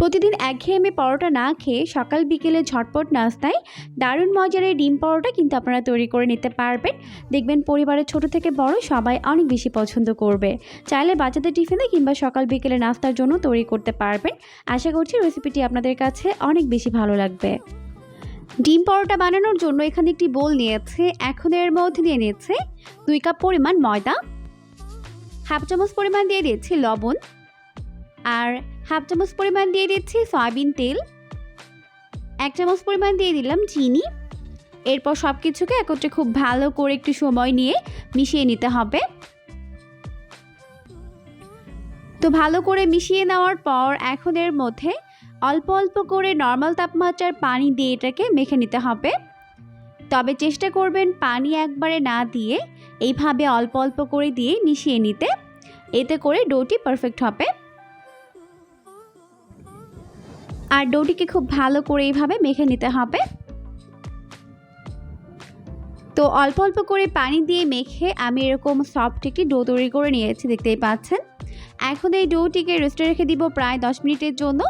প্রতিদিন একঘেয়েমি পরোটা না খেয়ে সকাল বিকেলে ঝটপট নাস্তায় দারুণ মজার এই ডিম পরোটা কিন্তু আপনারা তৈরি করে নিতে পারবেন। দেখবেন পরিবারের ছোট থেকে বড় সবাই অনেক বেশি পছন্দ করবে। চাইলে বাচ্চাদের টিফিনে কিংবা সকাল বিকেলে নাস্তার জন্য তৈরি করতে পারবেন। আশা করছি রেসিপিটি আপনাদের কাছে অনেক বেশি ভালো লাগবে। ডিম পরোটা বানানোর জন্য এখানে একটি বোল নিয়েছে। এখন এর মধ্যে দিয়ে নিয়েছে 2 কাপ পরিমাণ ময়দা, হাফ চামচ পরিমাণ দিয়ে দিয়েছি লবণ, আর হাফ চামচ পরিমাণ দিয়ে দিচ্ছি সয়াবিন তেল, 1 চামচ পরিমাণ দিয়ে দিলাম চিনি। এরপর সব কিছুকে একত্রে খুব ভালো করে একটু সময় নিয়ে মিশিয়ে নিতে হবে। তো ভালো করে মিশিয়ে নেওয়ার পর এখন এর মধ্যে অল্প অল্প করে নর্মাল তাপমাত্রার পানি দিয়ে এটাকে মেখে নিতে হবে। তবে চেষ্টা করবেন পানি একবারে না দিয়ে এইভাবে অল্প অল্প করে দিয়ে মিশিয়ে নিতে, এতে করে ডোটি পারফেক্ট হবে। আর ডোটিকে খুব ভালো করে এইভাবে মেখে নিতে হবে। তো অল্প অল্প করে পানি দিয়ে মেখে আমি এরকম সফট একটি ডো তৈরি করে নিয়েছি, দেখতেই পাচ্ছেন। এখন এই ডোটিকে রেস্টে রেখে দিব প্রায় 10 মিনিটের জন্য।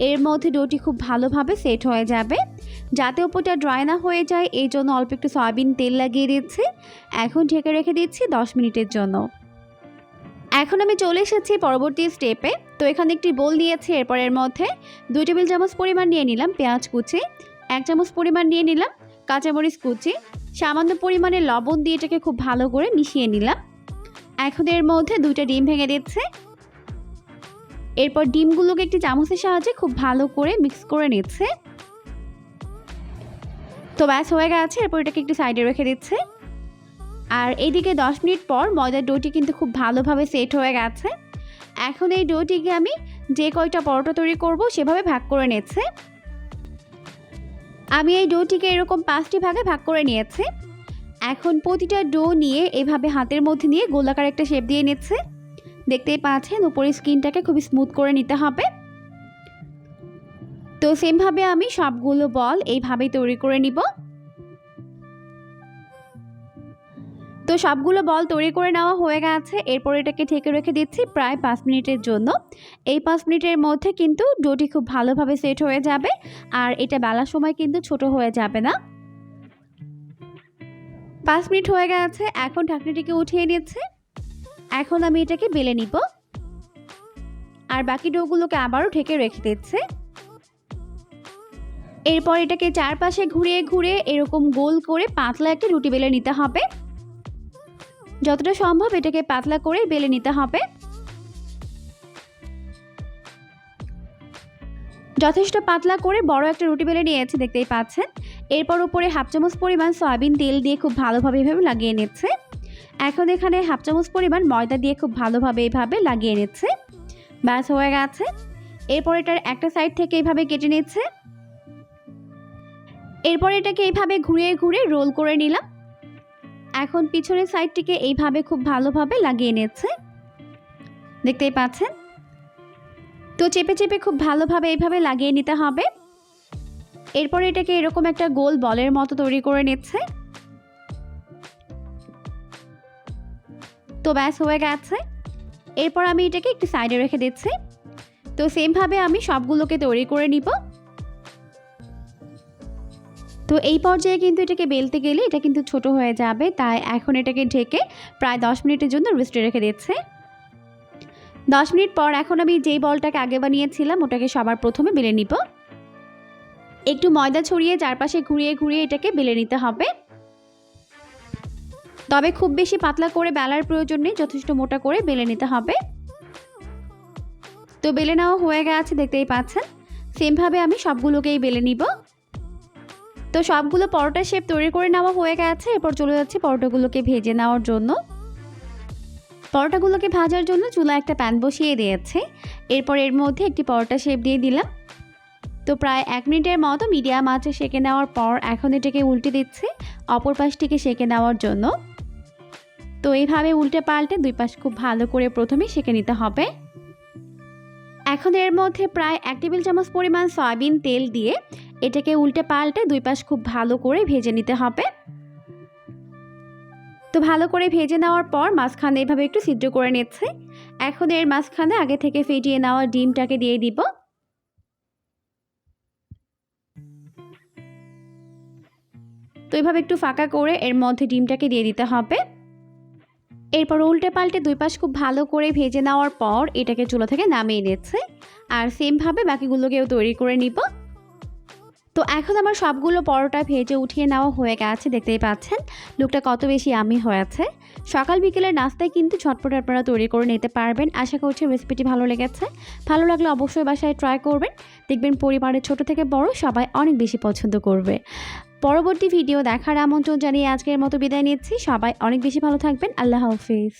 এর মধ্যে ডোটি খুব ভালোভাবে সেট হয়ে যাবে। যাতে উপরটা ড্রাই না হয়ে যায় এই জন্য অল্প একটু সয়াবিন তেল লাগিয়ে দিচ্ছি। এখন ঢেকে রেখে দিচ্ছি 10 মিনিটের জন্য। এখন আমি চলে এসেছি পরবর্তী স্টেপে। তো এখানে একটি বোল নিয়েছি। এরপর এর মধ্যে 2 টেবিল চামচ পরিমাণ নিয়ে নিলাম পেঁয়াজ কুচি, 1 চামচ পরিমাণ নিয়ে নিলাম কাঁচামরিচ কুচি, সামান্য পরিমাণে লবণ দিয়ে এটাকে খুব ভালো করে মিশিয়ে নিলাম। এখন এর মধ্যে 2টা ডিম ভেঙে দিচ্ছে। এরপর ডিমগুলোকে একটি চামচের সাহায্যে খুব ভালো করে মিক্স করে নিচ্ছে। তো ব্যাস হয়ে গেছে। এরপর এটাকে একটু সাইডে রেখে দিচ্ছে। আর এইদিকে 10 মিনিট পর ময়দার ডোটি কিন্তু খুব ভালোভাবে সেট হয়ে গেছে। এখন এই ডোটিকে আমি যে কয়টা পরোটা তৈরি করব সেভাবে ভাগ করে নিয়েছি। আমি এই ডোটিকে এরকম 5টি ভাগে ভাগ করে নিয়েছি। এখন প্রতিটা ডো নিয়ে এভাবে হাতের মধ্যে নিয়ে গোলাকার একটা শেপ দিয়ে নিচ্ছে। দেখতেই পাচ্ছেন উপরের স্কিনটাকে খুব স্মুথ করে নিতে হবে। তো সেমভাবে আমি সবগুলো বল এইভাবেই তৈরি করে নিব। তো সবগুলো বল তৈরি করে নেওয়া হয়ে গেছে। এরপর এটাকে ঢেকে রেখে দিচ্ছি প্রায় 5 মিনিটের জন্য। এই 5 মিনিটের মধ্যে কিন্তু ডোটি খুব ভালোভাবে সেট হয়ে যাবে। আর এটা বেলার সময় কিন্তু ছোট হয়ে যাবে না। 5 মিনিট হয়ে গেছে। এখন ঢাকনিটিকে উঠিয়ে নিচ্ছে। এখন আমি এটাকে বেলে নিব। আর বাকি ডোগুলোকে আবারও ঢেকে রেখে দিচ্ছে। এরপর এটাকে চারপাশে ঘুরিয়ে ঘুরিয়ে এরকম গোল করে পাতলা একটা রুটি বেলে নিতে হবে। যতটা সম্ভব এটাকে পাতলা করে বেলে নিতে হবে। যথেষ্ট পাতলা করে বড় একটা রুটি বেলে নিয়েছি, দেখতেই পাচ্ছেন। এরপর উপরে হাফ চামচ পরিমাণ সয়াবিন তেল দিয়ে খুব ভালোভাবে এভাবে লাগিয়ে নিচ্ছে। এখন এখানে হাফ চামচ পরিমাণ ময়দা দিয়ে খুব ভালোভাবে এইভাবে লাগিয়ে নিচ্ছে। ব্যাস হয়ে গেছে। এরপর এটার একটা সাইড থেকে এইভাবে কেটে নিচ্ছে। এরপর এটাকে এইভাবে ঘুরিয়ে ঘুরিয়ে রোল করে নিলাম। এখন পিছনের সাইডটিকে এইভাবে খুব ভালোভাবে লাগিয়ে নিচ্ছে, দেখতেই পাচ্ছেন। তো চেপে চেপে খুব ভালোভাবে এইভাবে লাগিয়ে নিতে হবে। এরপর এটাকে এরকম একটা গোল বলের মতো তৈরি করে নিচ্ছে। তো ব্যাস হয়ে গেছে। এরপর আমি এটাকে একটু সাইডে রেখে দিচ্ছি। তো সেমভাবে আমি সবগুলোকে তৈরি করে নিব। তো এই পর্যায়ে কিন্তু এটাকে বেলতে গেলে এটা কিন্তু ছোট হয়ে যাবে, তাই এখন এটাকে ঢেকে প্রায় 10 মিনিটের জন্য রেস্টে রেখে দিচ্ছে। 10 মিনিট পর এখন আমি যেই বলটাকে আগে বানিয়েছিলাম ওটাকে সবার প্রথমে বেলে নিব। একটু ময়দা ছড়িয়ে চারপাশে ঘুরিয়ে ঘুরিয়ে এটাকে বেলে নিতে হবে। তবে খুব বেশি পাতলা করে বেলার প্রয়োজন নেই, যথেষ্ট মোটা করে বেলে নিতে হবে। তো বেলে নেওয়া হয়ে গেছে, দেখতেই পাচ্ছেন। সেমভাবে আমি সবগুলোকেই বেলে নিব। তো সবগুলো পরোটা শেপ তৈরি করে নেওয়া হয়ে গেছে। এরপর চলে যাচ্ছে পরোটাগুলোকে ভেজে নেওয়ার জন্য। পরোটাগুলোকে ভাজার জন্য চুলায় একটা প্যান বসিয়ে দিয়েছে। এরপর এর মধ্যে একটি পরোটা শেপ দিয়ে দিলাম। তো প্রায় 1 মিনিটের মতো মিডিয়াম আঁচে সেঁকে নেওয়ার পর এখন এটাকে উল্টে দিচ্ছি অপর পাশটিকে সেঁকে নেওয়ার জন্য। তো এইভাবে উল্টে পাল্টে 2 পাশ খুব ভালো করে প্রথমে সেঁকে নিতে হবে। এখন এর মধ্যে প্রায় 1 টেবিল চামচ পরিমাণ সয়াবিন তেল দিয়ে এটাকে উল্টে পাল্টে 2 পাশ খুব ভালো করে ভেজে নিতে হবে। তো ভালো করে ভেজে নেওয়ার পর মাঝখানে এভাবে একটু ছিদ্র করে নিচ্ছে। এখন এর মাঝখানে আগে থেকে ফেটিয়ে নেওয়া ডিমটাকে দিয়ে দিব। তো এভাবে একটু ফাঁকা করে এর মধ্যে ডিমটাকে দিয়ে দিতে হবে। এরপর উল্টে পাল্টে 2 পাশ খুব ভালো করে ভেজে নেওয়ার পর এটাকে চুলা থেকে নামিয়ে নিচ্ছে। আর সেমভাবে বাকিগুলোকেও তৈরি করে নিব। তো এখন আমার সবগুলো পরোটা ভেজে উঠিয়ে নেওয়া হয়ে গেছে, দেখতেই পাচ্ছেন লুকটা কত বেশি ইয়ামি হয়েছে। সকাল বিকেলের নাস্তায় কিন্তু ঝটপট আপনারা তৈরি করে নিতে পারবেন। আশা করছি রেসিপিটি ভালো লেগেছে। ভালো লাগলে অবশ্যই বাসায় ট্রাই করবেন, দেখবেন পরিবারের ছোট থেকে বড় সবাই অনেক বেশি পছন্দ করবে। পরবর্তী ভিডিও দেখার আমন্ত্রণ জানিয়ে আজকের মতো বিদায় নিচ্ছি। সবাই অনেক বেশি ভালো থাকবেন। আল্লাহ হাফেজ।